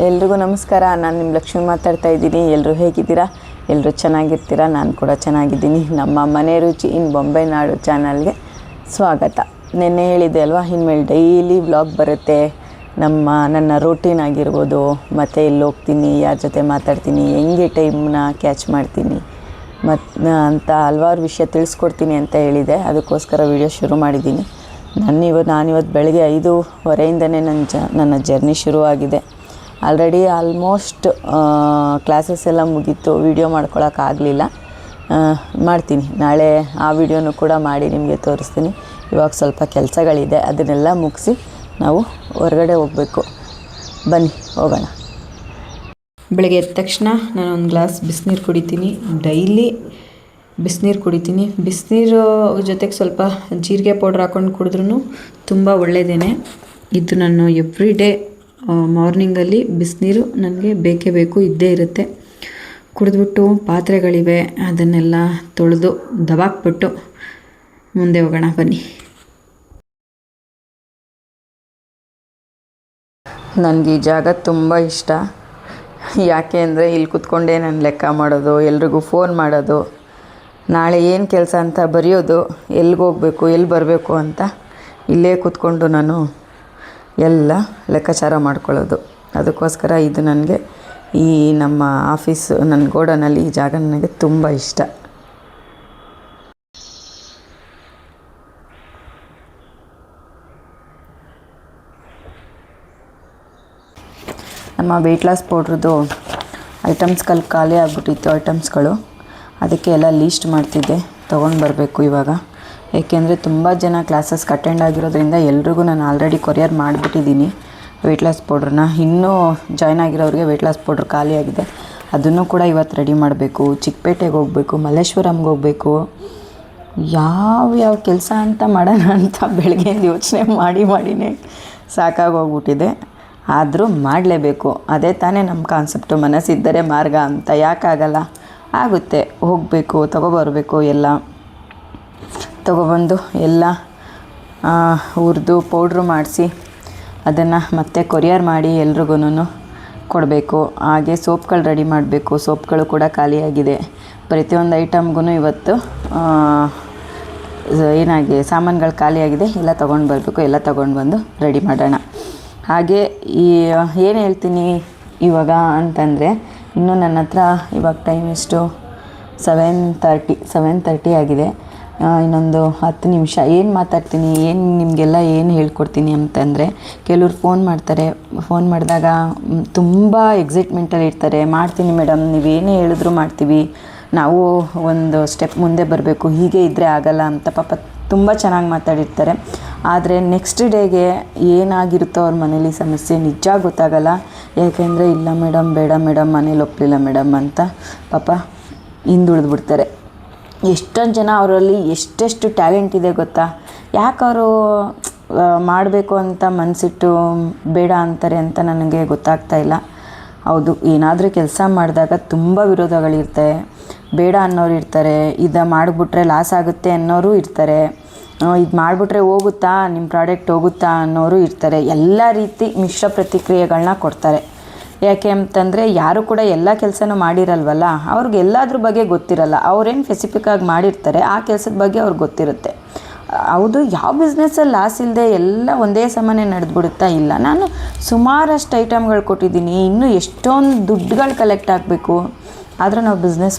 ಎಲ್ರಿಗೂ ನಮಸ್ಕಾರ. ನಾನು ನಿಮ್ಮ ಲಕ್ಷ್ಮಿ ಮಾತಾಡ್ತಾ ಇದ್ದೀನಿ. ಎಲ್ಲರೂ ಹೇಗಿದ್ದೀರಾ? ಎಲ್ಲರೂ ಚೆನ್ನಾಗಿರ್ತೀರಾ? ನಾನು ಕೂಡ ಚೆನ್ನಾಗಿದ್ದೀನಿ. ನಮ್ಮ ಮನೆ ರುಚಿ ಇನ್ ಬೊಂಬೆ ನಾಡು ಚಾನಲ್ಗೆ ಸ್ವಾಗತ. ನೆನ್ನೆ ಹೇಳಿದೆ ಅಲ್ವಾ, ಇನ್ಮೇಲೆ ಡೈಲಿ ವ್ಲಾಗ್ ಬರುತ್ತೆ. ನನ್ನ ರೂಟೀನ್ ಆಗಿರ್ಬೋದು, ಮತ್ತು ಎಲ್ಲಿ ಹೋಗ್ತೀನಿ, ಯಾರ ಜೊತೆ ಮಾತಾಡ್ತೀನಿ, ಹೆಂಗೆ ಟೈಮ್ನ ಕ್ಯಾಚ್ ಮಾಡ್ತೀನಿ ಅಂತ ಹಲವಾರು ವಿಷಯ ತಿಳಿಸ್ಕೊಡ್ತೀನಿ ಅಂತ ಹೇಳಿದೆ. ಅದಕ್ಕೋಸ್ಕರ ವಿಡಿಯೋ ಶುರು ಮಾಡಿದ್ದೀನಿ. ನಾನಿವತ್ತು ಬೆಳಗ್ಗೆ 5:15 ನನ್ನ ಜರ್ನಿ ಶುರುವಾಗಿದೆ. ಆಲ್ಮೋಸ್ಟ್ ಕ್ಲಾಸಸ್ ಎಲ್ಲ ಮುಗೀತು. ವಿಡಿಯೋ ಮಾಡ್ಕೊಳಕ್ಕಾಗಲಿಲ್ಲ. ಮಾಡ್ತೀನಿ ನಾಳೆ. ಆ ವಿಡಿಯೋನು ಕೂಡ ಮಾಡಿ ನಿಮಗೆ ತೋರಿಸ್ತೀನಿ. ಇವಾಗ ಸ್ವಲ್ಪ ಕೆಲಸಗಳಿದೆ, ಅದನ್ನೆಲ್ಲ ಮುಗಿಸಿ ನಾವು ಹೊರಗಡೆ ಹೋಗಬೇಕು. ಬನ್ನಿ ಹೋಗೋಣ. ಬೆಳಗ್ಗೆ ಎದ್ದ ತಕ್ಷಣ ನಾನೊಂದು ಗ್ಲಾಸ್ ಬಿಸಿನೀರು ಕುಡಿತೀನಿ. ಡೈಲಿ ಬಿಸಿನೀರು ಕುಡಿತೀನಿ. ಬಿಸಿನೀರು ಜೊತೆಗೆ ಸ್ವಲ್ಪ ಜೀರಿಗೆ ಪೌಡ್ರ್ ಹಾಕ್ಕೊಂಡು ಕುಡಿದ್ರೂ ತುಂಬ ಒಳ್ಳೆಯದೇ. ಇದು ನಾನು ಎವ್ರಿ ಡೇ ಮಾರ್ನಿಂಗಲ್ಲಿ ಬಿಸಿನೀರು ನನಗೆ ಬೇಕೇ ಬೇಕು, ಇದ್ದೇ ಇರುತ್ತೆ. ಕುಡಿದ್ಬಿಟ್ಟು ಪಾತ್ರೆಗಳಿವೆ, ಅದನ್ನೆಲ್ಲ ತೊಳೆದು ದಬಾಕ್ಬಿಟ್ಟು ಮುಂದೆ ಹೋಗೋಣ ಬನ್ನಿ. ನನಗೆ ಈ ಜಾಗ ತುಂಬ ಇಷ್ಟ. ಯಾಕೆ ಅಂದರೆ ಇಲ್ಲಿ ಕೂತ್ಕೊಂಡೇ ನಾನು ಲೆಕ್ಕ ಮಾಡೋದು, ಎಲ್ರಿಗೂ ಫೋನ್ ಮಾಡೋದು, ನಾಳೆ ಏನು ಕೆಲಸ ಅಂತ ಬರೆಯೋದು, ಎಲ್ಲಿಗೆ ಹೋಗಬೇಕು, ಎಲ್ಲಿ ಬರಬೇಕು ಅಂತ ಇಲ್ಲೇ ಕೂತ್ಕೊಂಡು ನಾನು ಎಲ್ಲ ಲೆಕ್ಕಾಚಾರ ಮಾಡ್ಕೊಳ್ಳೋದು. ಅದಕ್ಕೋಸ್ಕರ ಇದು ನನಗೆ ಈ ನಮ್ಮ ಆಫೀಸು, ನನ್ನ ಗೋಡನಲ್ಲಿ ಈ ಜಾಗ ನನಗೆ ತುಂಬ ಇಷ್ಟ. ನಮ್ಮ ವೆಯ್ಟ್ ಲಾಸ್ ಪೌಡ್ರದ್ದು ಐಟಮ್ಸ್ಗಳು ಖಾಲಿ ಆಗಿಬಿಟ್ಟಿತ್ತು. ಐಟಮ್ಸ್ಗಳು ಅದಕ್ಕೆ ಎಲ್ಲ ಲೀಸ್ಟ್ ಮಾಡ್ತಿದ್ದೆ, ತೊಗೊಂಡು ಬರಬೇಕು ಇವಾಗ. ಏಕೆಂದರೆ ತುಂಬ ಜನ ಕ್ಲಾಸಸ್ಗೆ ಅಟೆಂಡ್ ಆಗಿರೋದ್ರಿಂದ ಎಲ್ರಿಗೂ ನಾನು ಆಲ್ರೆಡಿ ಕೊರಿಯರ್ ಮಾಡಿಬಿಟ್ಟಿದ್ದೀನಿ ವೆಯ್ಟ್ ಲಾಸ್ ಪೌಡ್ರನ್ನ. ಇನ್ನೂ ಜಾಯ್ನ್ ಆಗಿರೋರಿಗೆ ವೆಯ್ಟ್ ಲಾಸ್ ಪೌಡ್ರ್ ಖಾಲಿಯಾಗಿದೆ. ಅದನ್ನು ಕೂಡ ಇವತ್ತು ರೆಡಿ ಮಾಡಬೇಕು. ಚಿಕ್ಕಪೇಟೆಗೆ ಹೋಗಬೇಕು, ಮಲ್ಲೇಶ್ವರಂಗೆ ಹೋಗಬೇಕು. ಯಾವ ಕೆಲಸ ಅಂತ ಮಾಡೋಣ ಅಂತ ಬೆಳಗ್ಗೆಯಿಂದ ಯೋಚನೆ ಮಾಡಿನೇ ಸಾಕಾಗೋಗ್ಬಿಟ್ಟಿದೆ. ಆದರೂ ಮಾಡಲೇಬೇಕು. ಅದೇ ತಾನೇ ನಮ್ಮ ಕಾನ್ಸೆಪ್ಟು, ಮನಸ್ಸಿದ್ದರೆ ಮಾರ್ಗ ಅಂತ. ಯಾಕಾಗಲ್ಲ? ಆಗುತ್ತೆ. ಹೋಗಬೇಕು, ತೊಗೊಬರ್ಬೇಕು. ಎಲ್ಲ ತೊಗೊಬಂದು ಎಲ್ಲ ಹುರಿದು ಪೌಡ್ರು ಮಾಡಿಸಿ ಅದನ್ನು ಮತ್ತೆ ಕೊರಿಯರ್ ಮಾಡಿ ಎಲ್ರಿಗೂ ಕೊಡಬೇಕು. ಹಾಗೆ ಸೋಪ್ಗಳು ರೆಡಿ ಮಾಡಬೇಕು. ಸೋಪ್ಗಳು ಕೂಡ ಖಾಲಿಯಾಗಿದೆ. ಪ್ರತಿಯೊಂದು ಐಟಮ್ಗೂ ಇವತ್ತು ಸಾಮಾನುಗಳು ಖಾಲಿಯಾಗಿದೆ. ಎಲ್ಲ ತೊಗೊಂಡು ಬರಬೇಕು. ಎಲ್ಲ ತೊಗೊಂಡು ಬಂದು ರೆಡಿ ಮಾಡೋಣ. ಹಾಗೆ ಏನು ಹೇಳ್ತೀನಿ ಇವಾಗ ಅಂತಂದರೆ, ಇನ್ನೂ ನನ್ನ ಹತ್ರ ಇವಾಗ ಟೈಮ್ ಎಷ್ಟು? 7:30 ಆಗಿದೆ. ಇನ್ನೊಂದು 10 ನಿಮಿಷ ಏನು ಮಾತಾಡ್ತೀನಿ, ನಿಮಗೆಲ್ಲ ಏನು ಹೇಳ್ಕೊಡ್ತೀನಿ ಅಂತಂದರೆ, ಕೆಲವ್ರು ಫೋನ್ ಮಾಡ್ತಾರೆ. ಫೋನ್ ಮಾಡಿದಾಗ ತುಂಬ ಎಕ್ಸೈಟ್ಮೆಂಟಲ್ಲಿ ಇರ್ತಾರೆ. ಮಾಡ್ತೀನಿ ಮೇಡಮ್, ನೀವೇನೇ ಹೇಳಿದ್ರು ಮಾಡ್ತೀವಿ, ನಾವು ಒಂದು ಸ್ಟೆಪ್ ಮುಂದೆ ಬರಬೇಕು, ಹೀಗೆ ಇದ್ದರೆ ಆಗಲ್ಲ ಅಂತ ಪಾಪ ತುಂಬ ಚೆನ್ನಾಗಿ ಮಾತಾಡಿರ್ತಾರೆ. ಆದರೆ ನೆಕ್ಸ್ಟ್ ಡೇಗೆ ಏನಾಗಿರುತ್ತೋ ಅವ್ರ ಮನೇಲಿ ಸಮಸ್ಯೆ ನಿಜ ಗೊತ್ತಾಗಲ್ಲ. ಯಾಕೆಂದರೆ ಇಲ್ಲ ಮೇಡಮ್, ಬೇಡ ಮೇಡಮ್, ಮನೇಲಿ ಒಪ್ಪಲಿಲ್ಲ ಮೇಡಮ್ ಅಂತ ಪಾಪ ಹಿಂದುಳಿದ್ಬಿಡ್ತಾರೆ. ಎಷ್ಟೊಂದು ಜನ ಅವರಲ್ಲಿ ಎಷ್ಟೆಷ್ಟು ಟ್ಯಾಲೆಂಟ್ ಇದೆ ಗೊತ್ತಾ? ಯಾಕೆ ಅವರು ಮಾಡಬೇಕು ಅಂತ ಮನಸ್ಸಿಟ್ಟು ಬೇಡ ಅಂತಾರೆ ಅಂತ ನನಗೆ ಗೊತ್ತಾಗ್ತಾ ಇಲ್ಲ. ಹೌದು, ಏನಾದರೂ ಕೆಲಸ ಮಾಡಿದಾಗ ತುಂಬ ವಿರೋಧಗಳಿರ್ತವೆ. ಬೇಡ ಅನ್ನೋರು ಇರ್ತಾರೆ, ಇದು ಮಾಡಿಬಿಟ್ರೆ ಲಾಸ್ ಆಗುತ್ತೆ ಅನ್ನೋರು ಇರ್ತಾರೆ, ಇದು ಮಾಡಿಬಿಟ್ರೆ ಹೋಗುತ್ತಾ, ನಿಮ್ಮ ಪ್ರಾಡಕ್ಟ್ ಹೋಗುತ್ತಾ ಅನ್ನೋರು ಇರ್ತಾರೆ. ಎಲ್ಲ ರೀತಿ ಮಿಶ್ರ ಪ್ರತಿಕ್ರಿಯೆಗಳನ್ನ ಕೊಡ್ತಾರೆ. ಯಾಕೆ ಅಂತಂದರೆ, ಯಾರು ಕೂಡ ಎಲ್ಲ ಕೆಲಸನೂ ಮಾಡಿರಲ್ವಲ್ಲ, ಅವ್ರಿಗೆ ಎಲ್ಲದ್ರ ಬಗ್ಗೆ ಗೊತ್ತಿರಲ್ಲ. ಅವ್ರೇನು ಸ್ಪೆಸಿಫಿಕ್ಕಾಗಿ ಮಾಡಿರ್ತಾರೆ, ಆ ಕೆಲಸದ ಬಗ್ಗೆ ಅವ್ರಿಗೆ ಗೊತ್ತಿರುತ್ತೆ. ಹೌದು, ಯಾವ ಬಿಸ್ನೆಸ್ಸಲ್ಲಿ ಲಾಸ್ ಇಲ್ಲದೆ ಎಲ್ಲ ಒಂದೇ ಸಮನೆ ನಡೆದ್ಬಿಡುತ್ತಾ? ಇಲ್ಲ. ನಾನು ಸುಮಾರಷ್ಟು ಐಟಮ್ಗಳು ಕೊಟ್ಟಿದ್ದೀನಿ. ಇನ್ನೂ ಎಷ್ಟೊಂದು ದುಡ್ಡುಗಳು ಕಲೆಕ್ಟ್ ಆಗಬೇಕು. ಆದರೆ ನಾವು ಬಿಸ್ನೆಸ್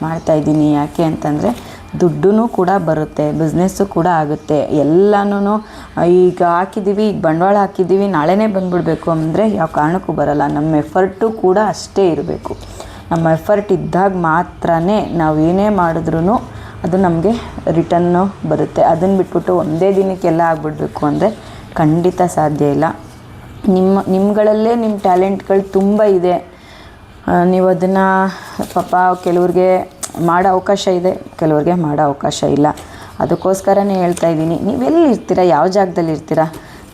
ಮಾಡ್ತಾಯಿದ್ದೀನಿ. ಯಾಕೆ ಅಂತಂದರೆ ದುಡ್ಡು ಕೂಡ ಬರುತ್ತೆ, ಬಿಸ್ನೆಸ್ಸು ಕೂಡ ಆಗುತ್ತೆ. ಎಲ್ಲನೂ ಈಗ ಹಾಕಿದ್ದೀವಿ, ಈಗ ಬಂಡವಾಳ ಹಾಕಿದ್ದೀವಿ, ನಾಳೆನೇ ಬಂದುಬಿಡಬೇಕು ಅಂದರೆ ಯಾವ ಕಾರಣಕ್ಕೂ ಬರಲ್ಲ. ನಮ್ಮ ಎಫರ್ಟು ಕೂಡ ಅಷ್ಟೇ ಇರಬೇಕು. ನಮ್ಮ ಎಫರ್ಟ್ ಇದ್ದಾಗ ಮಾತ್ರ ನಾವು ಏನೇ ಮಾಡಿದ್ರೂ ಅದು ನಮಗೆ ರಿಟರ್ನು ಬರುತ್ತೆ. ಅದನ್ನು ಬಿಟ್ಬಿಟ್ಟು ಒಂದೇ ದಿನಕ್ಕೆಲ್ಲ ಆಗಿಬಿಡ್ಬೇಕು ಅಂದರೆ ಖಂಡಿತ ಸಾಧ್ಯ ಇಲ್ಲ. ನಿಮ್ಮಗಳಲ್ಲೇ ನಿಮ್ಮ ಟ್ಯಾಲೆಂಟ್ಗಳು ತುಂಬ ಇದೆ. ನೀವು ಅದನ್ನು ಪಾಪ ಕೆಲವ್ರಿಗೆ ಮಾಡೋ ಅವಕಾಶ ಇದೆ, ಕೆಲವ್ರಿಗೆ ಮಾಡೋ ಅವಕಾಶ ಇಲ್ಲ. ಅದಕ್ಕೋಸ್ಕರನೇ ಹೇಳ್ತಾ ಇದ್ದೀನಿ, ನೀವೆಲ್ಲಿ ಇರ್ತೀರ, ಯಾವ ಜಾಗದಲ್ಲಿ ಇರ್ತೀರ?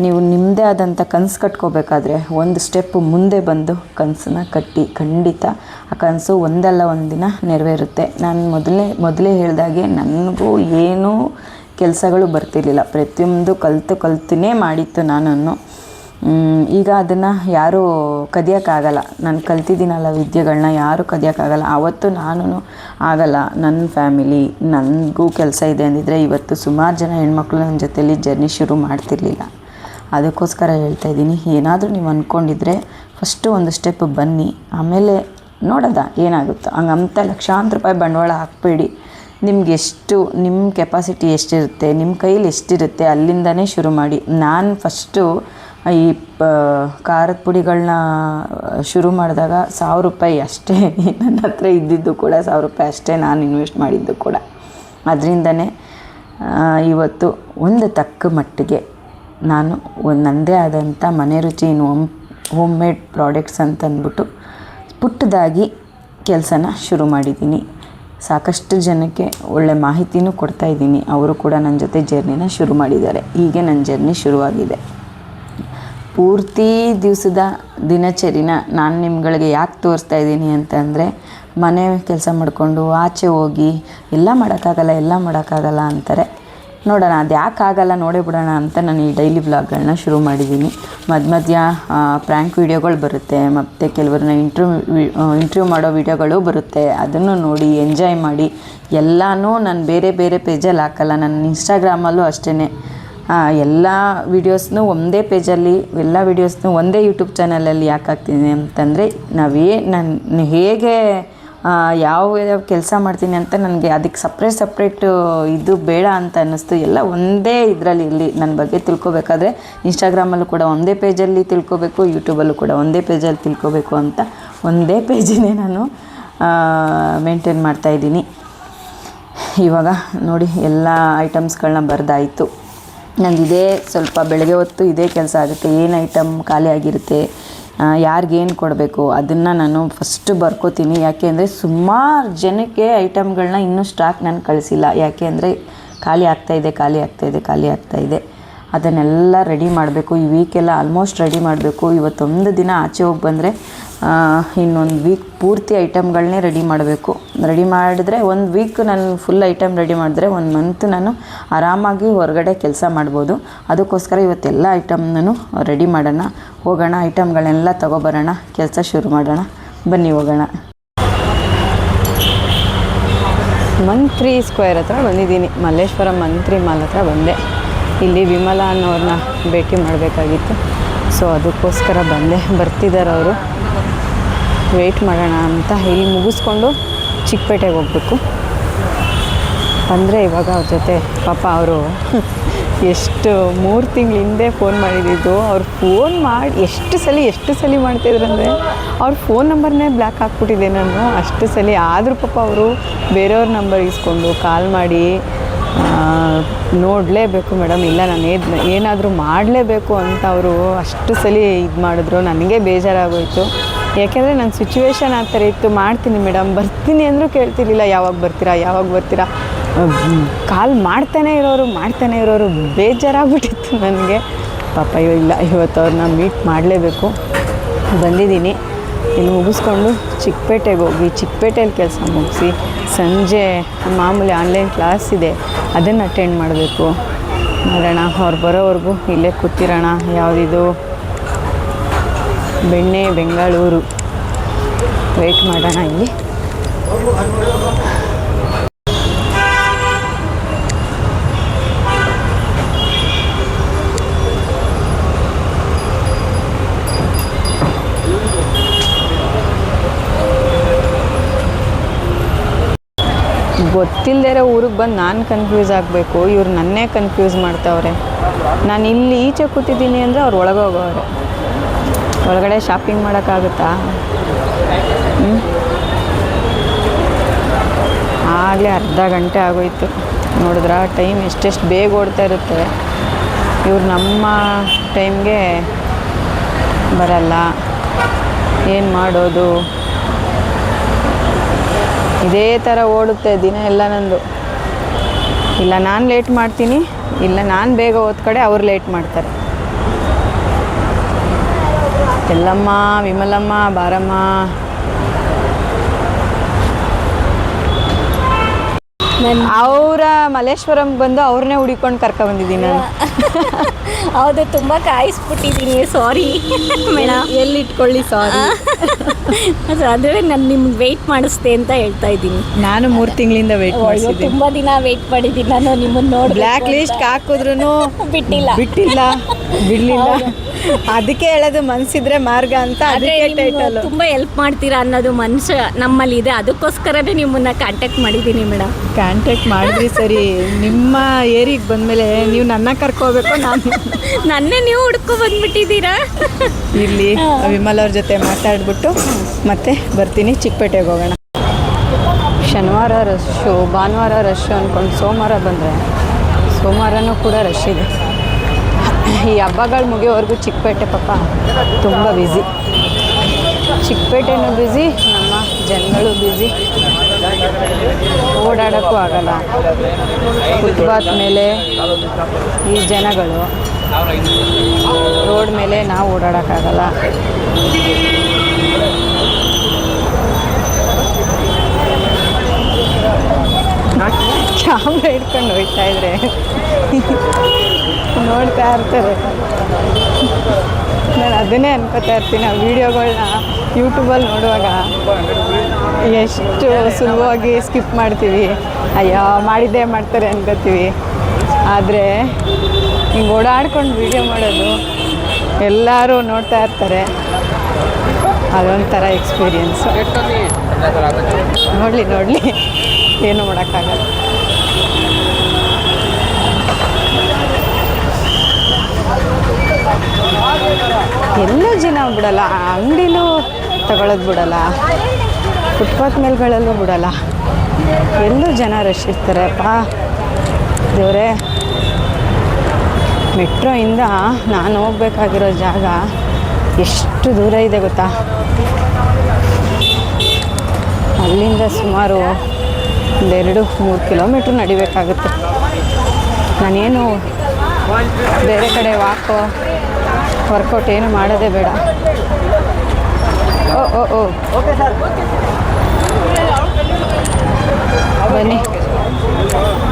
ನೀವು ನಿಮ್ಮದೇ ಆದಂಥ ಕನಸು ಕಟ್ಕೋಬೇಕಾದ್ರೆ ಒಂದು ಸ್ಟೆಪ್ ಮುಂದೆ ಬಂದು ಕನಸನ್ನ ಕಟ್ಟಿ. ಖಂಡಿತ ಆ ಕನಸು ಒಂದಲ್ಲ ಒಂದು ದಿನ ನೆರವೇರುತ್ತೆ. ನಾನು ಮೊದಲೇ ಹೇಳಿದಾಗೆ ನನಗೂ ಏನೂ ಕೆಲಸಗಳು ಬರ್ತಿರ್ಲಿಲ್ಲ. ಪ್ರತಿಯೊಂದು ಕಲ್ತೇ ಮಾಡಿತ್ತು ನಾನು. ಈಗ ಅದನ್ನು ಯಾರೂ ಕದಿಯೋಕ್ಕಾಗಲ್ಲ. ನಾನು ಕಲ್ತಿದ್ದೀನಲ್ಲ ವಿದ್ಯೆಗಳನ್ನ ಯಾರೂ ಕದಿಯೋಕ್ಕಾಗಲ್ಲ. ಆವತ್ತು ನಾನು ಆಗಲ್ಲ, ನನ್ನ ಫ್ಯಾಮಿಲಿ ನನಗೂ ಕೆಲಸ ಇದೆ ಅಂದಿದ್ರೆ ಇವತ್ತು ಸುಮಾರು ಜನ ಹೆಣ್ಮಕ್ಳು ನನ್ನ ಜೊತೆಲಿ ಜರ್ನಿ ಶುರು ಮಾಡ್ತಿರ್ಲಿಲ್ಲ. ಅದಕ್ಕೋಸ್ಕರ ಹೇಳ್ತಾಯಿದ್ದೀನಿ, ಏನಾದರೂ ನೀವು ಅಂದ್ಕೊಂಡಿದ್ರೆ ಫಸ್ಟು ಒಂದು ಸ್ಟೆಪ್ ಬನ್ನಿ, ಆಮೇಲೆ ನೋಡೋದ ಏನಾಗುತ್ತೋ. ಹಂಗಂತ ಲಕ್ಷಾಂತರ ರೂಪಾಯಿ ಬಂಡವಾಳ ಹಾಕಬೇಡಿ. ನಿಮ್ಗೆ ಎಷ್ಟು ನಿಮ್ಮ ಕೆಪಾಸಿಟಿ ಎಷ್ಟಿರುತ್ತೆ, ನಿಮ್ಮ ಕೈಲಿ ಎಷ್ಟಿರುತ್ತೆ ಅಲ್ಲಿಂದನೇ ಶುರು ಮಾಡಿ. ನಾನು ಫಸ್ಟು ಈ ಖಾರದ ಪುಡಿಗಳನ್ನ ಶುರು ಮಾಡಿದಾಗ 1000 ರೂಪಾಯಿ ಅಷ್ಟೇ ನನ್ನ ಹತ್ರ ಇದ್ದಿದ್ದು ಕೂಡ 1000 ರೂಪಾಯಿ ಅಷ್ಟೇ ನಾನು ಇನ್ವೆಸ್ಟ್ ಮಾಡಿದ್ದು ಕೂಡ. ಅದರಿಂದನೇ ಇವತ್ತು ಒಂದು ತಕ್ಕ ಮಟ್ಟಿಗೆ ನಾನು ನನ್ನದೇ ಆದಂಥ ಮನೆ ರುಚಿ ಹೋಮ್ ಮೇಡ್ ಪ್ರಾಡಕ್ಟ್ಸ್ ಅಂತಂದ್ಬಿಟ್ಟು ಪುಟ್ಟದಾಗಿ ಕೆಲಸನ ಶುರು ಮಾಡಿದ್ದೀನಿ. ಸಾಕಷ್ಟು ಜನಕ್ಕೆ ಒಳ್ಳೆ ಮಾಹಿತಿನೂ ಕೊಡ್ತಾಯಿದ್ದೀನಿ. ಅವರು ಕೂಡ ನನ್ನ ಜೊತೆ ಜರ್ನಿನ ಶುರು ಮಾಡಿದ್ದಾರೆ. ಹೀಗೆ ನನ್ನ ಜರ್ನಿ ಶುರುವಾಗಿದೆ. ಪೂರ್ತಿ ದಿವಸದ ದಿನಚರಿನ ನಾನು ನಿಮ್ಗಳಿಗೆ ಯಾಕೆ ತೋರಿಸ್ತಾ ಇದ್ದೀನಿ ಅಂತಂದರೆ, ಮನೆ ಕೆಲಸ ಮಾಡಿಕೊಂಡು ಆಚೆ ಹೋಗಿ ಎಲ್ಲ ಮಾಡೋಕ್ಕಾಗಲ್ಲ ಅಂತಾರೆ. ನೋಡೋಣ ಅದು ಯಾಕೆ ಆಗಲ್ಲ ನೋಡೇ ಬಿಡೋಣ ಅಂತ ನಾನು ಈ ಡೈಲಿ ವ್ಲಾಗ್ಗಳನ್ನ ಶುರು ಮಾಡಿದ್ದೀನಿ. ಮಧ್ಯ ಪ್ರ್ಯಾಂಕ್ ವೀಡಿಯೋಗಳು ಬರುತ್ತೆ, ಮತ್ತು ಕೆಲವ್ರನ್ನ ಇಂಟರ್ವ್ಯೂ ಮಾಡೋ ವೀಡಿಯೋಗಳು ಬರುತ್ತೆ. ಅದನ್ನು ನೋಡಿ ಎಂಜಾಯ್ ಮಾಡಿ. ಎಲ್ಲನೂ ನಾನು ಬೇರೆ ಬೇರೆ ಪೇಜಲ್ಲಿ ಹಾಕಲ್ಲ. ನನ್ನ ಇನ್ಸ್ಟಾಗ್ರಾಮಲ್ಲೂ ಅಷ್ಟೇ ಎಲ್ಲ ವೀಡಿಯೋಸ್ನೂ ಒಂದೇ ಪೇಜಲ್ಲಿ, ಎಲ್ಲ ವೀಡಿಯೋಸ್ನೂ ಒಂದೇ ಯೂಟ್ಯೂಬ್ ಚಾನಲಲ್ಲಿ ಯಾಕೆ ಹಾಕ್ತೀನಿ ಅಂತಂದರೆ, ನಾನು ಹೇಗೆ ಯಾವ ಕೆಲಸ ಮಾಡ್ತೀನಿ ಅಂತ ನನಗೆ ಅದಕ್ಕೆ ಸಪ್ರೇಟ್ ಇದು ಬೇಡ ಅಂತ ಅನ್ನಿಸ್ತು. ಎಲ್ಲ ಒಂದೇ ಇದರಲ್ಲಿ ಇರಲಿ. ನನ್ನ ಬಗ್ಗೆ ತಿಳ್ಕೊಬೇಕಾದ್ರೆ ಇನ್ಸ್ಟಾಗ್ರಾಮಲ್ಲೂ ಕೂಡ ಒಂದೇ ಪೇಜಲ್ಲಿ ತಿಳ್ಕೊಬೇಕು, ಯೂಟ್ಯೂಬಲ್ಲೂ ಕೂಡ ಒಂದೇ ಪೇಜಲ್ಲಿ ತಿಳ್ಕೊಬೇಕು ಅಂತ ಒಂದೇ ಪೇಜನ್ನೇ ನಾನು ಮೇಂಟೈನ್ ಮಾಡ್ತಾಯಿದ್ದೀನಿ. ಇವಾಗ ನೋಡಿ ಎಲ್ಲ ಐಟಮ್ಸ್ಗಳನ್ನ ಬರೆದಾಯಿತು. ನಂದಿದೇ ಸ್ವಲ್ಪ ಬೆಳಗ್ಗೆ ಹೊತ್ತು ಇದೇ ಕೆಲಸ ಆಗುತ್ತೆ. ಏನು ಐಟಮ್ ಖಾಲಿ ಆಗಿರುತ್ತೆ, ಯಾರಿಗೇನು ಕೊಡಬೇಕು ಅದನ್ನು ನಾನು ಫಸ್ಟು ಬರ್ಕೋತೀನಿ. ಯಾಕೆ ಅಂದರೆ ಸುಮಾರು ಜನಕ್ಕೆ ಐಟಮ್ಗಳನ್ನ ಇನ್ನೂ ಸ್ಟಾಕ್ ನಾನು ಕಳಿಸಿಲ್ಲ. ಯಾಕೆ ಅಂದರೆ ಖಾಲಿ ಆಗ್ತಾಯಿದೆ. ಅದನ್ನೆಲ್ಲ ರೆಡಿ ಮಾಡಬೇಕು. ಈ ವೀಕೆಲ್ಲ ಆಲ್ಮೋಸ್ಟ್ ರೆಡಿ ಮಾಡಬೇಕು. ಇವತ್ತೊಂದು ದಿನ ಆಚೆ ಹೋಗಿ ಬಂದರೆ ಇನ್ನೊಂದು ವೀಕ್ ಪೂರ್ತಿ ಐಟಮ್ಗಳನ್ನೇ ರೆಡಿ ಮಾಡಬೇಕು. ರೆಡಿ ಮಾಡಿದ್ರೆ ಒಂದು ವೀಕ್ ನಾನು ಫುಲ್ ಐಟಮ್ ರೆಡಿ ಮಾಡಿದ್ರೆ 1 ಮಂತ್ ನಾನು ಆರಾಮಾಗಿ ಹೊರಗಡೆ ಕೆಲಸ ಮಾಡ್ಬೋದು. ಅದಕ್ಕೋಸ್ಕರ ಇವತ್ತೆಲ್ಲ ಐಟಮ್ನೂ ರೆಡಿ ಮಾಡೋಣ. ಹೋಗೋಣ, ಐಟಮ್ಗಳನ್ನೆಲ್ಲ ತೊಗೊಬರೋಣ, ಕೆಲಸ ಶುರು ಮಾಡೋಣ. ಬನ್ನಿ ಹೋಗೋಣ. ಮಂತ್ರಿ ಸ್ಕ್ವೇರ್ ಹತ್ರ ಬಂದಿದ್ದೀನಿ. ಮಲ್ಲೇಶ್ವರಂ ಮಂತ್ರಿ ಮಾಲ್ ಹತ್ರ ಬಂದೆ. ಇಲ್ಲಿ ವಿಮಲಾ ಅನ್ನೋರನ್ನ ಭೇಟಿ ಮಾಡಬೇಕಾಗಿತ್ತು. ಸೊ ಅದಕ್ಕೋಸ್ಕರ ಬರ್ತಿದ್ದಾರೆ ಅವರು. ವೆಯ್ಟ್ ಮಾಡೋಣ ಅಂತ ಇಲ್ಲಿ ಮುಗಿಸ್ಕೊಂಡು ಚಿಕ್ಕಪೇಟೆಗೆ ಹೋಗಬೇಕು. ಬಂದರೆ ಇವಾಗ ಅವ್ರ ಜೊತೆ ಪಾಪ ಅವರು ಎಷ್ಟು 3 ತಿಂಗಳ ಹಿಂದೆ ಫೋನ್ ಮಾಡಿದ್ದು. ಅವ್ರು ಫೋನ್ ಮಾಡಿ ಎಷ್ಟು ಸಲ ಮಾಡ್ತಾಯಿದ್ರು ಅಂದರೆ ಅವ್ರ ಫೋನ್ ನಂಬರ್ನೇ ಬ್ಲ್ಯಾಕ್ ಹಾಕ್ಬಿಟ್ಟಿದ್ದೆ ನಾನು ಅಷ್ಟು ಸಲ. ಆದರೂ ಪಾಪ ಅವರು ಬೇರೆಯವ್ರ ನಂಬರ್ ಇಸ್ಕೊಂಡು ಕಾಲ್ ಮಾಡಿ ನೋಡಲೇಬೇಕು ಮೇಡಮ್, ಇಲ್ಲ ನಾನು ಏನಾದರೂ ಮಾಡಲೇಬೇಕು ಅಂತ ಅವರು ಅಷ್ಟು ಸಲ ಇದು ಮಾಡಿದ್ರು. ನನಗೆ ಬೇಜಾರಾಗೋಯಿತು. ಯಾಕೆಂದರೆ ನನ್ನ ಸಿಚುವೇಶನ್ ಆ ಥರ ಇತ್ತು. ಮಾಡ್ತೀನಿ ಮೇಡಮ್, ಬರ್ತೀನಿ ಅಂದರೂ ಕೇಳ್ತಿರ್ಲಿಲ್ಲ. ಯಾವಾಗ ಬರ್ತೀರಾ ಕಾಲ್ ಮಾಡ್ತಾನೆ ಇರೋರು ಬೇಜಾರಾಗ್ಬಿಟ್ಟಿತ್ತು ನನಗೆ. ಪಾಪ ಇವತ್ತು ಅವ್ರನ್ನ ಮೀಟ್ ಮಾಡಲೇಬೇಕು. ಬಂದಿದ್ದೀನಿ. ಇಲ್ಲಿ ಮುಗಿಸ್ಕೊಂಡು ಚಿಕ್ಕಪೇಟೆಗೆ ಹೋಗಿ ಚಿಕ್ಕಪೇಟೆಯಲ್ಲಿ ಕೆಲಸ ಮುಗಿಸಿ ಸಂಜೆ ಮಾಮೂಲಿ ಆನ್ಲೈನ್ ಕ್ಲಾಸ್ ಇದೆ, ಅದನ್ನು ಅಟೆಂಡ್ ಮಾಡಬೇಕು. ನೋಡೋಣ, ಅವ್ರು ಬರೋವರೆಗೂ ಇಲ್ಲೇ ಕೂತಿರೋಣ. ಯಾವುದಿದು ಬೆಂಗಳೂರು ವೆಯ್ಟ್ ಮಾಡೋಣ ಇಲ್ಲಿ. ಗೊತ್ತಿಲ್ಲದೇ ಊರಿಗೆ ಬಂದು ನಾನು ಕನ್ಫ್ಯೂಸ್ ಆಗಬೇಕು, ಇವ್ರು ನನ್ನೇ ಕನ್ಫ್ಯೂಸ್ ಮಾಡ್ತಾವ್ರೆ. ನಾನು ಇಲ್ಲಿ ಈಚೆ ಕೂತಿದ್ದೀನಿ ಅಂದರೆ ಅವ್ರು ಒಳಗೆ ಹೋಗೋವ್ರೆ. ಒಳಗಡೆ ಶಾಪಿಂಗ್ ಮಾಡೋಕ್ಕಾಗುತ್ತಾ? ಆಗಲೇ ಅರ್ಧ ಗಂಟೆ ಆಗೋಯ್ತು. ನೋಡಿದ್ರೆ ಟೈಮ್ ಎಷ್ಟೆಷ್ಟು ಬೇಗ ಓಡ್ತಾ ಇರುತ್ತೆ. ಇವ್ರು ನಮ್ಮ ಟೈಮ್ಗೆ ಬರಲ್ಲ. ಏನು ಮಾಡೋದು? ಇದೇ ಥರ ಓಡುತ್ತೆ ದಿನ ಎಲ್ಲ ನಂದು. ಇಲ್ಲ ನಾನು ಲೇಟ್ ಮಾಡ್ತೀನಿ, ಇಲ್ಲ ನಾನು ಬೇಗ ಹೋದ ಕಡೆ ಅವ್ರು ಲೇಟ್ ಮಾಡ್ತಾರೆ. ಎಲ್ಲಮ್ಮ, ವಿಮಲಮ್ಮ, ಬಾರಮ್ಮ. ಅವರ ಮಲ್ಲೇಶ್ವರಂಗೆ ಬಂದು ಅವ್ರನ್ನೇ ಹುಡಿಕೊಂಡು ಕರ್ಕೊಬಂದಿದ್ದೀನಿ ನಾನು. ಹೌದು, ತುಂಬ ಕಾಯಿಸ್ಬಿಟ್ಟಿದ್ದೀನಿ, ಸಾರಿ ಮೇಡಮ್. ಎಲ್ಲಿ ಇಟ್ಕೊಳ್ಳಿ, ಸಾರಿ. ಆದರೆ ನಾನು ನಿಮ್ಗೆ ವೆಯ್ಟ್ ಮಾಡಿಸ್ದೆ ಅಂತ ಹೇಳ್ತಾ ಇದ್ದೀನಿ. ನಾನು 3 ತಿಂಗಳಿಂದ ವೆಯ್ಟ್ ಮಾಡಿಸಿದ್ದೀನಿ. ತುಂಬ ದಿನ ವೆಯ್ಟ್ ಮಾಡಿದ್ದೀನಿ ನಾನು ನಿಮ್ಮನ್ನು ನೋಡಿ. ಬ್ಲ್ಯಾಕ್ ಲಿಸ್ಟ್ ಹಾಕಿದ್ರು ಬಿಟ್ಟಿಲ್ಲ. ಬಿಡಲಿಲ್ಲ. ಅದಕ್ಕೆ ಹೇಳೋದು ಮನಸ್ಸಿದ್ರೆ ಮಾರ್ಗ ಅಂತ. ಅದಕ್ಕೆ ಟೈಟಲ್. ತುಂಬ ಹೆಲ್ಪ್ ಮಾಡ್ತೀರಾ ಅನ್ನೋದು ಮನಸ್ಸು ನಮ್ಮಲ್ಲಿ ಇದೆ, ಅದಕ್ಕೋಸ್ಕರನೇ ನಿಮ್ಮನ್ನ ಕಾಂಟ್ಯಾಕ್ಟ್ ಮಾಡಿದ್ದೀನಿ ಮೇಡಮ್. ಕಾಂಟ್ಯಾಕ್ಟ್ ಮಾಡಿದ್ರಿ ಸರಿ. ನಿಮ್ಮ ಏರಿಗೆ ಬಂದಮೇಲೆ ನೀವು ನನ್ನ ಕರ್ಕೋಬೇಕು, ನನ್ನೇ ನೀವು ಹುಡ್ಕೊ ಬಂದ್ಬಿಟ್ಟಿದ್ದೀರಾ. ಇಲ್ಲಿ ವಿಮಲ್ ಅವ್ರ ಜೊತೆ ಮಾತಾಡ್ಬಿಟ್ಟು ಮತ್ತೆ ಬರ್ತೀನಿ. ಚಿಕ್ಕಪೇಟೆಗೆ ಹೋಗೋಣ. ಶನಿವಾರ ರಶ್ಶು, ಭಾನುವಾರ ರಶ್ಶು ಅಂದ್ಕೊಂಡು ಸೋಮವಾರ ಬಂದರೆ ಸೋಮವಾರನೂ ಕೂಡ ರಶ್ ಇದೆ. ಈ ಹಬ್ಬಗಳು ಮುಗಿಯೋವರೆಗೂ ಚಿಕ್ಕಪೇಟೆ ಪಾಪ ತುಂಬ ಬ್ಯುಸಿ. ಚಿಕ್ಕಪೇಟೆನೂ ಬ್ಯುಸಿ, ನಮ್ಮ ಜನಗಳು ಬ್ಯುಸಿ. ಓಡಾಡೋಕ್ಕೂ ಆಗಲ್ಲ. ಫುಟ್ಪಾತ್ ಮೇಲೆ ಈ ಜನಗಳು, ರೋಡ್ ಮೇಲೆ ನಾವು ಓಡಾಡೋಕ್ಕಾಗಲ್ಲ. ಕ್ಯಾಮ್ರಾ ಹಿಡ್ಕೊಂಡು ಹೋಗ್ತಾ ಇದ್ರೆ ನೋಡ್ತಾ ಇರ್ತಾರೆ. ನಾನು ಅದನ್ನೇ ಅನ್ಕೋತಾ ಇರ್ತೀನಿ. ಆ ವೀಡಿಯೋಗಳನ್ನ ಯೂಟ್ಯೂಬಲ್ಲಿ ನೋಡುವಾಗ ಎಷ್ಟು ಸುಲಭವಾಗಿ ಸ್ಕಿಪ್ ಮಾಡ್ತೀವಿ. ಅಯ್ಯೋ ಮಾಡಿದ್ದೇ ಮಾಡ್ತಾರೆ ಅನ್ಕೋತೀವಿ. ಆದರೆ ಹಿಂಗೆ ಓಡಾಡ್ಕೊಂಡು ವೀಡಿಯೋ ಮಾಡೋದು ಎಲ್ಲರೂ ನೋಡ್ತಾ ಇರ್ತಾರೆ. ಅದೊಂಥರ ಎಕ್ಸ್ಪೀರಿಯೆನ್ಸು. ನೋಡಲಿ ಏನು ಮಾಡೋಕ್ಕಾಗಲ್ಲ. ಎಲ್ಲೂ ಜನ ಬಿಡಲ್ಲ, ಅಂಗಡಿಲೂ ತಗೊಳ್ಳೋದು ಬಿಡಲ್ಲ, ಫುಟ್ಪಾತ್ ಮೇಲ್ಗಳಲ್ಲೂ ಬಿಡಲ್ಲ, ಎಲ್ಲೂ ಜನ ರಶ್ ಇರ್ತಾರೆ. ದೇವರೇ, ಮೆಟ್ರೋಯಿಂದ ನಾನು ಹೋಗ್ಬೇಕಾಗಿರೋ ಜಾಗ ಎಷ್ಟು ದೂರ ಇದೆ ಗೊತ್ತಾ? ಅಲ್ಲಿಂದ ಸುಮಾರು 2-3 ಕಿಲೋಮೀಟ್ರ್ ನಡಿಬೇಕಾಗುತ್ತೆ. ನಾನೇನು ಬೇರೆ ಕಡೆ ವರ್ಕೌಟ್ ಏನು ಮಾಡೋದೇ ಬೇಡ. ಬನ್ನಿ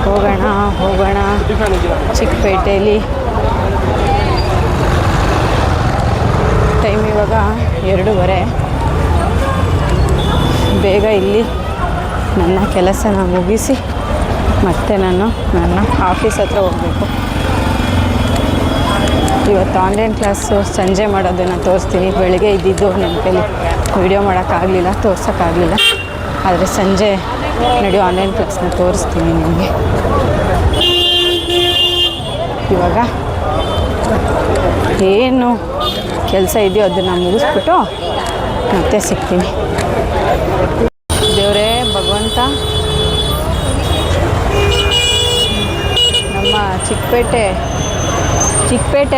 ಹೋಗೋಣ ಚಿಕ್ಕಪೇಟೆಯಲ್ಲಿ. ಟೈಮ್ ಇವಾಗ 2:15. ಬೇಗ ಇಲ್ಲಿ ನನ್ನ ಕೆಲಸನ ಮುಗಿಸಿ ಮತ್ತೆ ನಾನು ನನ್ನ ಆಫೀಸ್ ಹತ್ರ ಹೋಗಬೇಕು. ಇವತ್ತು ಆನ್ಲೈನ್ ಕ್ಲಾಸು ಸಂಜೆ ಮಾಡೋದನ್ನು ತೋರಿಸ್ತೀನಿ. ಬೆಳಗ್ಗೆ ಇದ್ದಿದ್ದು ನನ್ನ ಕೈಲಿ ವಿಡಿಯೋ ಮಾಡೋಕ್ಕಾಗಲಿಲ್ಲ, ತೋರ್ಸೋಕ್ಕಾಗಲಿಲ್ಲ. ಆದರೆ ಸಂಜೆ ನಡೆಯೋ ಆನ್ಲೈನ್ ಕ್ಲಾಸ್ನ ತೋರಿಸ್ತೀನಿ ನಿಮಗೆ. ಇವಾಗ ಏನು ಕೆಲಸ ಇದೆಯೋ ಅದನ್ನು ಮುಗಿಸ್ಬಿಟ್ಟು ಮತ್ತೆ ಸಿಗ್ತೀನಿ. ದೇವರೇ ಭಗವಂತ, ನಮ್ಮ ಚಿಕ್ಕಪೇಟೆ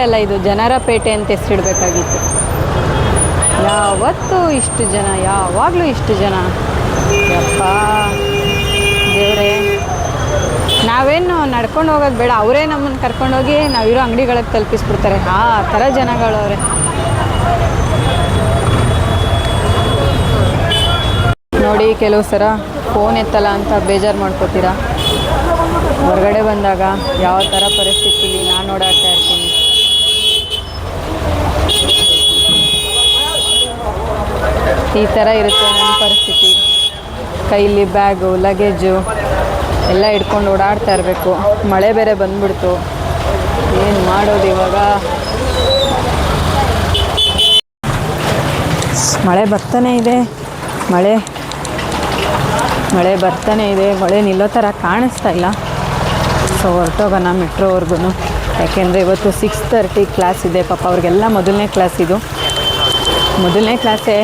ಅಲ್ಲ, ಇದು ಜನರ ಪೇಟೆ ಅಂತ ಹೆಸರಿಡಬೇಕಾಗಿತ್ತು. ಯಾವತ್ತೂ ಇಷ್ಟು ಜನ, ಯಾವಾಗಲೂ ಇಷ್ಟು ಜನ. ಯಪ್ಪ ದೇವರೇ, ನಾವೇನು ನಡ್ಕೊಂಡು ಹೋಗೋದು ಬೇಡ, ಅವರೇ ನಮ್ಮನ್ನು ಕರ್ಕೊಂಡೋಗಿ ನಾವಿರೋ ಅಂಗಡಿಗಳಿಗೆ ತಲುಪಿಸ್ಬಿಡ್ತಾರೆ. ಆ ಥರ ಜನಗಳವ್ರೆ. ನೋಡಿ, ಕೆಲವು ಸಲ ಫೋನ್ ಎತ್ತಲ್ಲ ಅಂತ ಬೇಜಾರು ಮಾಡ್ಕೋತೀರಾ. ಹೊರಗಡೆ ಬಂದಾಗ ಯಾವ ಥರ ಪರಿಸ್ಥಿತಿಲಿ ನಾನು ಓಡಾಡ್ತಾ ಇರ್ತೀನಿ. ಈ ಥರ ಇರುತ್ತೆ ನನ್ನ ಪರಿಸ್ಥಿತಿ. ಕೈಲಿ ಬ್ಯಾಗು, ಲಗೇಜು ಎಲ್ಲ ಹಿಡ್ಕೊಂಡು ಓಡಾಡ್ತಾ ಇರಬೇಕು. ಮಳೆ ಬೇರೆ ಬಂದ್ಬಿಡ್ತು, ಏನು ಮಾಡೋದು ಇವಾಗ? ಮಳೆ ಬರ್ತಾನೆ ಇದೆ, ಮಳೆ ಬರ್ತಾನೆ ಇದೆ. ಮಳೆ ನಿಲ್ಲೋ ಥರ ಕಾಣಿಸ್ತಾ ಇಲ್ಲ. ಸೊ ಹೊರಟೋಗೋಣ ಮೆಟ್ರೋವರೆಗೂ. ಯಾಕೆಂದರೆ ಇವತ್ತು 6:30 ಕ್ಲಾಸ್ ಇದೆ. ಪಾಪ ಅವ್ರಿಗೆಲ್ಲ ಮೊದಲನೇ ಕ್ಲಾಸ್ ಇದು. ಮೊದಲನೇ ಕ್ಲಾಸೇ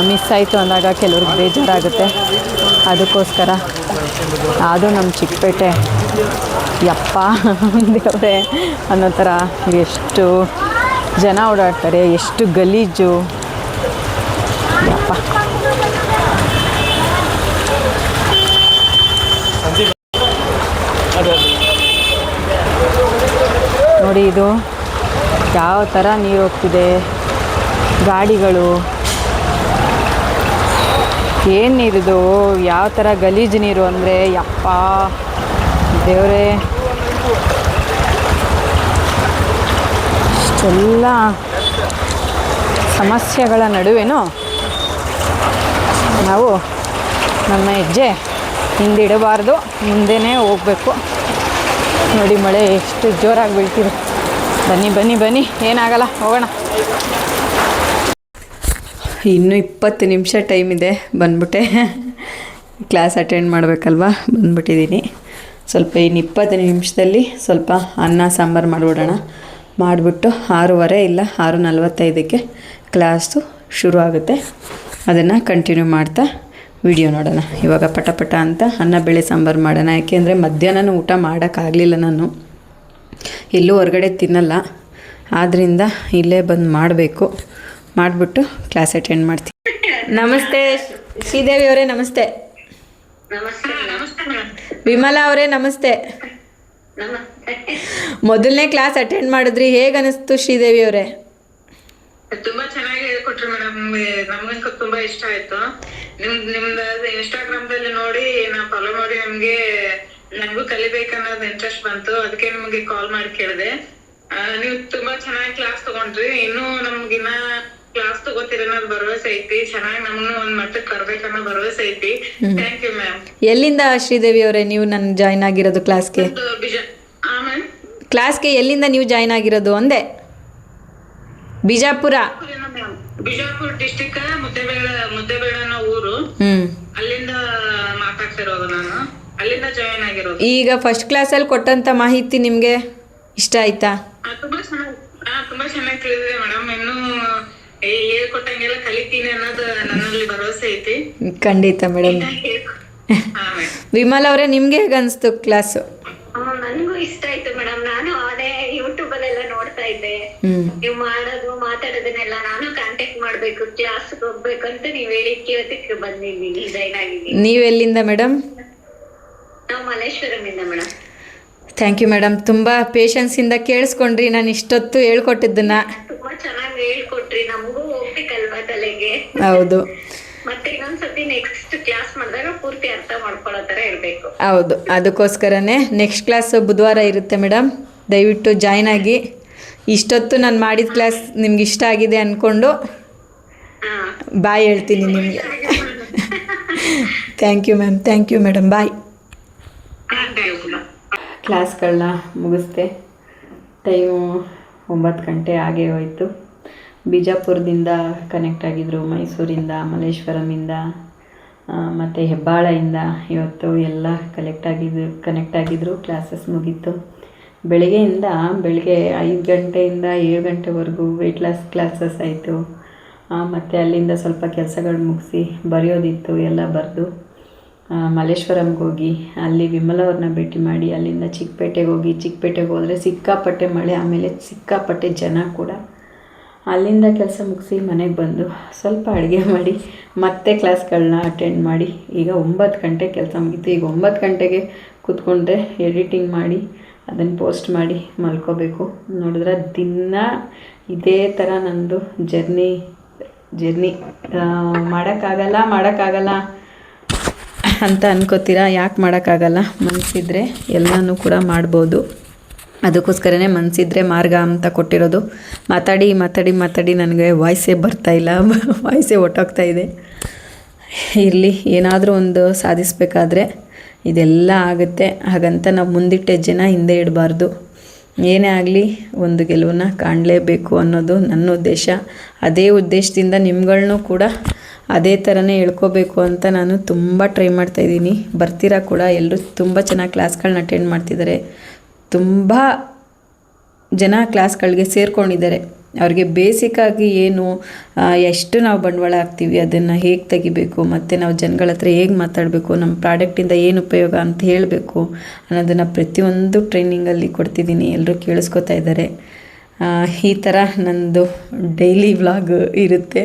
ಮಿಸ್ ಆಯಿತು ಅಂದಾಗ ಕೆಲವ್ರಿಗೆ ಬೇಜಾರಾಗುತ್ತೆ. ಅದಕ್ಕೋಸ್ಕರ ಅದು ನಮ್ಮ ಚಿಕ್ಕಪೇಟೆ ಯಪ್ಪ ದೇವರೇ ಅನ್ನೋ ಥರ ಎಷ್ಟು ಜನ ಓಡಾಡ್ತಾರೆ, ಎಷ್ಟು ಗಲೀಜು ಯಪ್ಪ. ನೋಡಿ ಇದು ಯಾವ ಥರ ನೀರು ಹೋಗ್ತಿದೆ, ಗಾಡಿಗಳು, ಏನು ನೀರಿದು, ಯಾವ ಥರ ಗಲೀಜು ನೀರು ಅಂದರೆ ಯಪ್ಪ ದೇವರೇ. ಎಲ್ಲ ಸಮಸ್ಯೆಗಳ ನಡುವೆನೂ ನಾವು ನಮ್ಮ ಹೆಜ್ಜೆ ಹಿಂದಿಡಬಾರ್ದು, ಮುಂದೆನೇ ಹೋಗಬೇಕು. ನೋಡಿ ಮಳೆ ಎಷ್ಟು ಜೋರಾಗಿ ಬೀಳ್ತಿದೆ. ಬನ್ನಿ ಬನ್ನಿ ಬನ್ನಿ, ಏನಾಗಲ್ಲ, ಹೋಗೋಣ. ಇನ್ನೂ 20 ನಿಮಿಷ ಟೈಮ್ ಇದೆ, ಬಂದ್ಬಿಟ್ಟೆ. ಕ್ಲಾಸ್ ಅಟೆಂಡ್ ಮಾಡಬೇಕಲ್ವ, ಬಂದ್ಬಿಟ್ಟಿದ್ದೀನಿ. ಸ್ವಲ್ಪ ಇನ್ನು 20 ನಿಮಿಷದಲ್ಲಿ ಸ್ವಲ್ಪ ಅನ್ನ ಸಾಂಬಾರು ಮಾಡಿಬಿಡೋಣ. ಮಾಡಿಬಿಟ್ಟು 6:15 ಇಲ್ಲ 6:45ಕ್ಕೆ ಕ್ಲಾಸು ಶುರು ಆಗುತ್ತೆ. ಅದನ್ನು ಕಂಟಿನ್ಯೂ ಮಾಡ್ತಾ ವಿಡಿಯೋ ನೋಡೋಣ. ಇವಾಗ ಪಟ ಪಟ ಅಂತ ಅನ್ನ ಬೇಳೆ ಸಾಂಬಾರು ಮಾಡೋಣ. ಯಾಕೆಂದರೆ ಮಧ್ಯಾಹ್ನನೂ ಊಟ ಮಾಡೋಕ್ಕಾಗಲಿಲ್ಲ, ನಾನು ಎಲ್ಲೂ ಹೊರಗಡೆ ತಿನ್ನಲ್ಲ. ಆದ್ದರಿಂದ ಇಲ್ಲೇ ಬಂದು ಮಾಡಬೇಕು. ಮಾಡಿಬಿಟ್ಟು ಕ್ಲಾಸ್ ಅಟೆಂಡ್ ಮಾಡ್ತೀನಿ. ನಮಸ್ತೆ ಶ್ರೀದೇವಿ ಅವರೇ, ನಮಸ್ತೆ. ವಿಮಲಾ ಅವರೇ, ನಮಸ್ತೆ. ಮೊದಲನೇ ಕ್ಲಾಸ್ ಅಟೆಂಡ್ ಮಾಡಿದ್ರಿ, ಹೇಗೆ ಅನಿಸ್ತು ಶ್ರೀದೇವಿ ಅವರೇ? ತುಂಬಾ ಚೆನ್ನಾಗಿ ಹೇಳ್ಕೊಟ್ರಿ ಮೇಡಮ್, ನಮ್ಗಂತೂ ತುಂಬಾ ಇಷ್ಟ ಆಯ್ತು. ನಿಮ್ದು ಇನ್ಸ್ಟಾಗ್ರಾಮ್ ದಲ್ಲಿ ನೋಡಿ ನಾ ಫಾಲೋ ಮಾಡಿ ನನ್ಗೂ ಕಲಿಬೇಕನ್ನೋದು ಇಂಟ್ರೆಸ್ಟ್ ಬಂತು. ಅದಕ್ಕೆ ನಿಮ್ಗೆ ಕಾಲ್ ಮಾಡಿ ಕೇಳಿದೆ. ನೀವು ತುಂಬಾ ಚೆನ್ನಾಗಿ ಕ್ಲಾಸ್ ತಗೊಂಡ್ರಿ. ಇನ್ನೂ ನಮ್ಗಿನ್ನ ಕ್ಲಾಸ್ ತಗೋತೀರ ಅನ್ನೋದು ಭರವಸೆ ಐತಿ. ಚೆನ್ನಾಗಿ ನಮ್ಮನ್ನು ಒಂದ್ ಮಟ್ಟಕ್ಕೆ ತರ್ಬೇಕನ್ನೋ ಭರವಸೆ ಐತಿ. Thank you ma'am. ಎಲ್ಲಿಂದ ಶ್ರೀದೇವಿ ಅವರೇ ನೀವು ನನ್ನ ಜಾಯ್ನ್ ಆಗಿರೋದು ಕ್ಲಾಸ್ಗೆ? ಕ್ಲಾಸ್ಗೆ ಎಲ್ಲಿಂದ ನೀವು ಜಾಯ್ನ್ ಆಗಿರೋದು ಅಂದೆ? ಬಿಜಾಪುರ. ಬಿಜಾಪುರ ಡಿಸ್ಟಿಕ್, ಮುದ್ದೇಬೇಳ ಅನ್ನೋ ಊರು. ಅಲ್ಲಿಂದ ಮಾತಾಡ್ತಿರೋದು ನಾನು. ಅಲ್ಲಿಂದ ಜಾಯಿನ್ ಆಗಿರೋದು. ಈಗ ಫಸ್ಟ್ ಕ್ಲಾಸಲ್ಲಿ ಕೊಟ್ಟಂತ ಮಾಹಿತಿ ನಿಮ್ಗೆ ಇಷ್ಟ ಆಯ್ತಾ? ತುಂಬಾ ಚೆನ್ನಾಗಿ ತಿಳಿದಿದೆ ಮೇಡಮ್. ಇನ್ನು ಹೇಳ್ಕೊಟ್ಟಂಗೆಲ್ಲ ಕಲಿತೀನಿ ಅನ್ನೋದು ನನ್ನಲ್ಲಿ ಭರವಸೆ ಐತಿ. ಖಂಡಿತ ಮೇಡಮ್. ವಿಮಲ್ ಅವರೇ, ನಿಮ್ಗೆ ಹೇಗೆ ಅನಿಸ್ತು ಕ್ಲಾಸು? ನನಗೂ ಇಷ್ಟ ಆಯ್ತು ಮೇಡಮ್. ನಾನು ಅದೇ ಯೂಟ್ಯೂಬ್ ಅಲ್ಲೆಲ್ಲ ನೋಡ್ತಾ ಇದ್ದೆ, ನೀವು ಮಾಡೋದು ಮಾತಾಡೋದನ್ನೆಲ್ಲ. ನಾನು ಕಾಂಟ್ಯಾಕ್ಟ್ ಮಾಡ್ಬೇಕು, ಕ್ಲಾಸ್ ಹೋಗ್ಬೇಕು ಅಂತ ನೀವ್ ಹೇಳಿಕ್ಕೆ ಇವತ್ತಿಗೆ ಬಂದಿದ್ದೀನಿ, ಜಾಯ್ನ್ ಆಗಿದ್ದೀನಿ. ನೀವೆಲ್ಲಿಂದ ಮೇಡಮ್? ನಾವು ಮಲ್ಲೇಶ್ವರಂ ಇಂದ ಮೇಡಮ್. Thank you madam. ತುಂಬ ಪೇಷನ್ಸಿಂದ ಕೇಳಿಸ್ಕೊಂಡ್ರಿ ನಾನು ಇಷ್ಟೊತ್ತು ಹೇಳ್ಕೊಟ್ಟಿದ್ದನ್ನ. ತುಂಬಾ ಚೆನ್ನಾಗಿ ಹೇಳ್ಕೊಟ್ರಿ, ನಮಗೂ ಹೋಗ್ಬೇಕಲ್ವಾ ತಲೆಗೆ. ಹೌದು. ಮತ್ತೆ ಇನ್ನೊಂದ್ಸತಿ ನೆಕ್ಸ್ಟ್ ಕ್ಲಾಸ್ ಮಾಡಿದಾಗ ಪೂರ್ತಿ ಅರ್ಥ ಮಾಡ್ಕೊಳ್ಳೋ ತರ ಇರಬೇಕು. ಹೌದು, ಅದಕ್ಕೋಸ್ಕರನೇ ನೆಕ್ಸ್ಟ್ ಕ್ಲಾಸ್ ಬುಧವಾರ ಇರುತ್ತೆ ಮೇಡಮ್. ದಯವಿಟ್ಟು ಜಾಯ್ನ್ ಆಗಿ. ಇಷ್ಟೊತ್ತು ನಾನು ಮಾಡಿದ ಕ್ಲಾಸ್ ನಿಮ್ಗೆ ಇಷ್ಟ ಆಗಿದೆ ಅಂದ್ಕೊಂಡು ಬಾಯ್ ಹೇಳ್ತೀನಿ ನಿಮಗೆ. Thank you ma'am. Thank you madam. Bye. ಕ್ಲಾಸ್ಗಳನ್ನ ಮುಗಿಸ್ದೆ. ಟೈಮು 9 ಗಂಟೆ ಆಗೇ ಹೋಯಿತು. ಬಿಜಾಪುರದಿಂದ ಕನೆಕ್ಟ್ ಆಗಿದ್ದರು, ಮೈಸೂರಿಂದ, ಮಲ್ಲೇಶ್ವರಮಿಂದ ಮತ್ತು ಹೆಬ್ಬಾಳೆಯಿಂದ ಇವತ್ತು ಎಲ್ಲ ಕನೆಕ್ಟ್ ಆಗಿದ್ದರು. ಕ್ಲಾಸಸ್ ಮುಗೀತು. ಬೆಳಗ್ಗೆ 5 ಗಂಟೆಯಿಂದ 7 ಗಂಟೆವರೆಗೂ ವೆಯ್ಟ್ ಲಾಸ್ ಕ್ಲಾಸಸ್ ಆಯಿತು. ಮತ್ತು ಅಲ್ಲಿಂದ ಸ್ವಲ್ಪ ಕೆಲಸಗಳು ಮುಗಿಸಿ ಬರೆಯೋದಿತ್ತು, ಎಲ್ಲ ಬರೆದು ಮಲ್ಲೇಶ್ವರಂಗೆ ಹೋಗಿ ಅಲ್ಲಿ ವಿಮಲವ್ರನ್ನ ಭೇಟಿ ಮಾಡಿ ಅಲ್ಲಿಂದ ಚಿಕ್ಕಪೇಟೆಗೆ ಹೋದರೆ ಸಿಕ್ಕಾಪಟ್ಟೆ ಮಳೆ, ಆಮೇಲೆ ಸಿಕ್ಕಾಪಟ್ಟೆ ಜನ ಕೂಡ. ಅಲ್ಲಿಂದ ಕೆಲಸ ಮುಗಿಸಿ ಮನೆಗೆ ಬಂದು ಸ್ವಲ್ಪ ಅಡುಗೆ ಮಾಡಿ ಮತ್ತೆ ಕ್ಲಾಸ್ಗಳನ್ನ ಅಟೆಂಡ್ ಮಾಡಿ ಈಗ 9 ಗಂಟೆ ಕೆಲಸ ಮುಗೀತು. ಈಗ 9 ಗಂಟೆಗೆ ಕೂತ್ಕೊಂಡ್ರೆ ಎಡಿಟಿಂಗ್ ಮಾಡಿ ಅದನ್ನು ಪೋಸ್ಟ್ ಮಾಡಿ ಮಲ್ಕೋಬೇಕು. ನೋಡಿದ್ರೆ ದಿನ ಇದೇ ಥರ ನಂದು ಜರ್ನಿ ಮಾಡೋಕ್ಕಾಗಲ್ಲ ಅಂತ ಅನ್ಕೋತೀರಾ. ಯಾಕೆ ಮಾಡೋಕ್ಕಾಗಲ್ಲ? ಮನಸ್ಸಿದ್ರೆ ಎಲ್ಲನೂ ಕೂಡ ಮಾಡ್ಬೋದು. ಅದಕ್ಕೋಸ್ಕರನೇ ಮನಸ್ಸಿದ್ರೆ ಮಾರ್ಗ ಅಂತ ಕೊಟ್ಟಿರೋದು. ಮಾತಾಡಿ ನನಗೆ ವಾಯ್ಸೇ ಬರ್ತಾಯಿಲ್ಲ, ವಾಯ್ಸೇ ಹೊಟ್ಟೋಗ್ತಾ ಇದೆ. ಇರಲಿ, ಏನಾದರೂ ಒಂದು ಸಾಧಿಸಬೇಕಾದ್ರೆ ಇದೆಲ್ಲ ಆಗುತ್ತೆ. ಹಾಗಂತ ನಾವು ಮುಂದಿಟ್ಟ ಹೆಜ್ಜೆನ ಹಿಂದೆ ಇಡಬಾರ್ದು. ಏನೇ ಆಗಲಿ ಒಂದು ಗೆಲುವನ್ನು ಕಾಣಲೇಬೇಕು ಅನ್ನೋದು ನನ್ನ ಉದ್ದೇಶ. ಅದೇ ಉದ್ದೇಶದಿಂದ ನಿಮ್ಗಳನ್ನೂ ಕೂಡ ಅದೇ ಥರನೇ ಹೇಳ್ಕೋಬೇಕು ಅಂತ ನಾನು ತುಂಬ ಟ್ರೈ ಮಾಡ್ತಾಯಿದ್ದೀನಿ. ಬರ್ತೀರಾ ಕೂಡ ಎಲ್ಲರೂ. ತುಂಬ ಚೆನ್ನಾಗಿ ಕ್ಲಾಸ್ಗಳನ್ನ ಅಟೆಂಡ್ ಮಾಡ್ತಿದ್ದಾರೆ. ತುಂಬ ಜನ ಕ್ಲಾಸ್ಗಳಿಗೆ ಸೇರ್ಕೊಂಡಿದ್ದಾರೆ. ಅವ್ರಿಗೆ ಬೇಸಿಕ್ಕಾಗಿ ಏನು, ಎಷ್ಟು ನಾವು ಬಂಡವಾಳ ಹಾಕ್ತೀವಿ, ಅದನ್ನು ಹೇಗೆ ತೆಗಿಬೇಕು, ಮತ್ತು ನಾವು ಜನಗಳ ಹತ್ರ ಹೇಗೆ ಮಾತಾಡಬೇಕು, ನಮ್ಮ ಪ್ರಾಡಕ್ಟಿಂದ ಏನು ಉಪಯೋಗ ಅಂತ ಹೇಳಬೇಕು ಅನ್ನೋದನ್ನು ಪ್ರತಿಯೊಂದು ಟ್ರೈನಿಂಗಲ್ಲಿ ಕೊಡ್ತಿದ್ದೀನಿ. ಎಲ್ಲರೂ ಕೇಳಿಸ್ಕೊತಾ ಇದ್ದಾರೆ. ಈ ಥರ ನನ್ನದು ಡೈಲಿ ವ್ಲಾಗ್ ಇರುತ್ತೆ.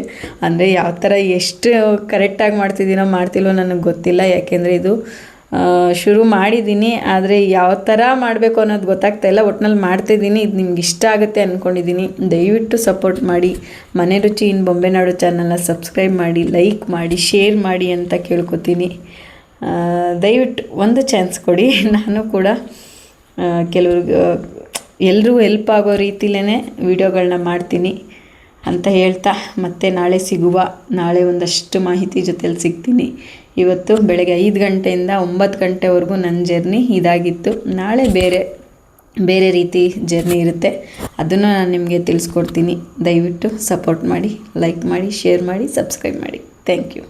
ಅಂದರೆ ಯಾವ ಥರ ಎಷ್ಟು ಕರೆಕ್ಟಾಗಿ ಮಾಡ್ತಿಲ್ವೋ ನನಗೆ ಗೊತ್ತಿಲ್ಲ. ಯಾಕೆಂದರೆ ಇದು ಶುರು ಮಾಡಿದ್ದೀನಿ, ಆದರೆ ಯಾವ ಥರ ಮಾಡಬೇಕು ಅನ್ನೋದು ಗೊತ್ತಾಗ್ತಾ ಇಲ್ಲ. ಒಟ್ಟಿನಲ್ಲಿ ಮಾಡ್ತಿದ್ದೀನಿ. ಇದು ನಿಮ್ಗೆ ಇಷ್ಟ ಆಗುತ್ತೆ ಅಂದ್ಕೊಂಡಿದ್ದೀನಿ. ದಯವಿಟ್ಟು ಸಪೋರ್ಟ್ ಮಾಡಿ. ಮನೆ ರುಚಿ ಇನ್ ಬೊಂಬೆನಾಡು ಚಾನಲ್ನ ಸಬ್ಸ್ಕ್ರೈಬ್ ಮಾಡಿ, ಲೈಕ್ ಮಾಡಿ, ಶೇರ್ ಮಾಡಿ ಅಂತ ಕೇಳ್ಕೊತೀನಿ. ದಯವಿಟ್ಟು ಒಂದು ಚಾನ್ಸ್ ಕೊಡಿ. ನಾನು ಕೂಡ ಕೆಲವ್ರಿಗೆ ಎಲ್ರಿಗೂ ಹೆಲ್ಪ್ ಆಗೋ ರೀತಿಲೇ ವಿಡಿಯೋಗಳನ್ನ ಮಾಡ್ತೀನಿ ಅಂತ ಹೇಳ್ತಾ ಮತ್ತೆ ನಾಳೆ ಸಿಗುವ. ನಾಳೆ ಒಂದಷ್ಟು ಮಾಹಿತಿ ಜೊತೆಲಿ ಸಿಗ್ತೀನಿ. ಇವತ್ತು ಬೆಳಗ್ಗೆ 5 ಗಂಟೆಯಿಂದ 9 ಗಂಟೆವರೆಗೂ ನನ್ನ ಜರ್ನಿ ಇದಾಗಿತ್ತು. ನಾಳೆ ಬೇರೆ ರೀತಿ ಜರ್ನಿ ಇರುತ್ತೆ, ಅದನ್ನು ನಾನು ನಿಮಗೆ ತಿಳಿಸ್ಕೊಡ್ತೀನಿ. ದಯವಿಟ್ಟು ಸಪೋರ್ಟ್ ಮಾಡಿ, ಲೈಕ್ ಮಾಡಿ, ಶೇರ್ ಮಾಡಿ, ಸಬ್ಸ್ಕ್ರೈಬ್ ಮಾಡಿ. Thank you.